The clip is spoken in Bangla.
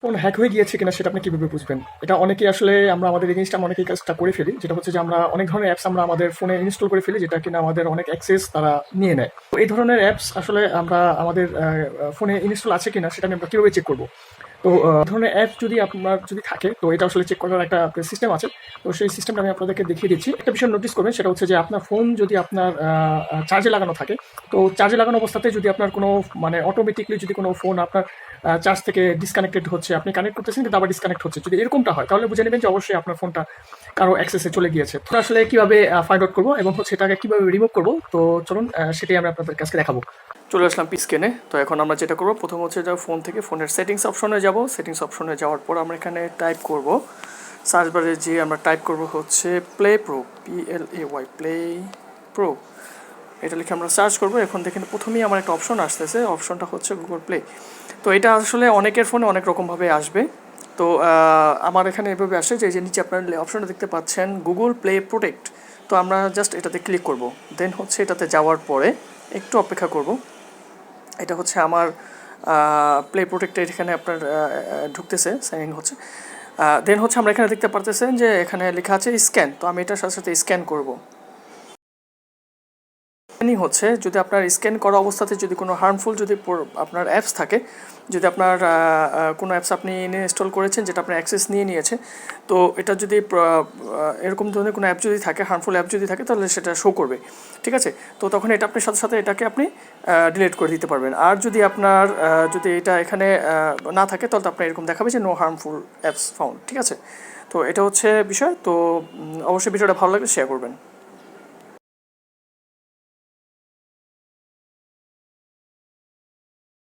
ফোন হ্যাক হয়ে গিয়েছে কিনা সেটা আপনি কিভাবে বুঝবেন? এটা অনেকেই আসলে আমরা আমাদের এই জিনিসটা আমরা অনেকেই কাজটা করে ফেলি। যেটা হচ্ছে যে আমরা অনেক ধরনের অ্যাপস আমরা আমাদের ফোনে ইনস্টল করে ফেলি যেটা কিনা আমাদের অনেক অ্যাক্সেস তারা নিয়ে নেয়। তো এই ধরনের অ্যাপস আসলে আমরা আমাদের ফোনে ইনস্টল আছে কিনা সেটা আমরা কিভাবে চেক করব? তো ধরনের অ্যাপ যদি আপনার যদি থাকে তো এটা আসলে চেক করার একটা সিস্টেম আছে। তো সেই সিস্টেমটা আমি আপনাদেরকে দেখিয়ে দিচ্ছি। একটা বিষয় নোটিস করবেন সেটা হচ্ছে যে আপনার ফোন যদি আপনার চার্জে লাগানো থাকে, তো চার্জে লাগানো অবস্থাতে যদি আপনার কোনো মানে অটোমেটিকলি যদি কোনো ফোন আপনার চার্জ থেকে ডিসকানেক্টেড হচ্ছে, আপনি কানেক্ট করতেছেন কিন্তু আবার ডিসকানেক্ট হচ্ছে। যদি এরকমটা হয় তাহলে বুঝে নেবেন যে অবশ্যই আপনার ফোনটা কারো অ্যাক্সেসে চলে গিয়েছে। তো আসলে কিভাবে ফাইন্ড আউট করবো এবং হচ্ছে এটাকে কিভাবে রিমুভ করবো, তো চলুন সেটাই আমি আপনাদের কাছে দেখাবো। চলে আসলাম পিসকেনে। তো এখন আমরা যেটা করবো প্রথম হচ্ছে যে ফোন থেকে ফোনের সেটিংস অপশনে যাব। সেটিংস অপশনে যাওয়ার পর আমরা এখানে টাইপ করব, সার্চ বারে যে আমরা টাইপ করব হচ্ছে play pro, PLAY, play pro. এটা লিখে আমরা সার্চ করব। এখন দেখেন প্রথমেই আমার একটা অপশন আসতেছে, অপশনটা হচ্ছে গুগল প্লে। তো এটা আসলে অনেকের ফোনে অনেক রকমভাবে আসবে। তো আমার এখানে এভাবে আসে যে এই যে নিচে আপনার অপশনটা দেখতে পাচ্ছেন গুগল প্লে প্রোটেক্ট। তো আমরা জাস্ট এটাতে ক্লিক করব। দেন হচ্ছে এটাতে যাওয়ার পরে একটু অপেক্ষা করব। এটা হচ্ছে আমার প্লে প্রোটেক্টের এখানে আপনার ঢুকতেছে, সাইন ইন হচ্ছে। দেন হচ্ছে আমরা এখানে দেখতে পারতেছেন যে এখানে লেখা আছে স্ক্যান। তো আমি এটার সাথে সাথে স্ক্যান করব। হচ্ছে যদি আপনার স্ক্যান করা অবস্থাতে যদি কোনো হার্মফুল যদি আপনার অ্যাপস থাকে, যদি আপনার কোনো অ্যাপস আপনি ইনস্টল করেছেন যেটা আপনার অ্যাক্সেস নিয়ে নিয়েছে, তো এটা যদি এরকম ধরনের কোনো অ্যাপ যদি থাকে, হার্মফুল অ্যাপ যদি থাকে, তাহলে সেটা শো করবে। ঠিক আছে? তো তখন এটা আপনার সাথে সাথে এটাকে আপনি ডিলিট করে দিতে পারবেন। আর যদি আপনার যদি এটা এখানে না থাকে তাহলে তো আপনার এরকম দেখাবে যে নো হার্মফুল অ্যাপস ফাউন্ড। ঠিক আছে? তো এটা হচ্ছে বিষয়। তো অবশ্যই ভিডিওটা ভালো লাগলে শেয়ার করবেন।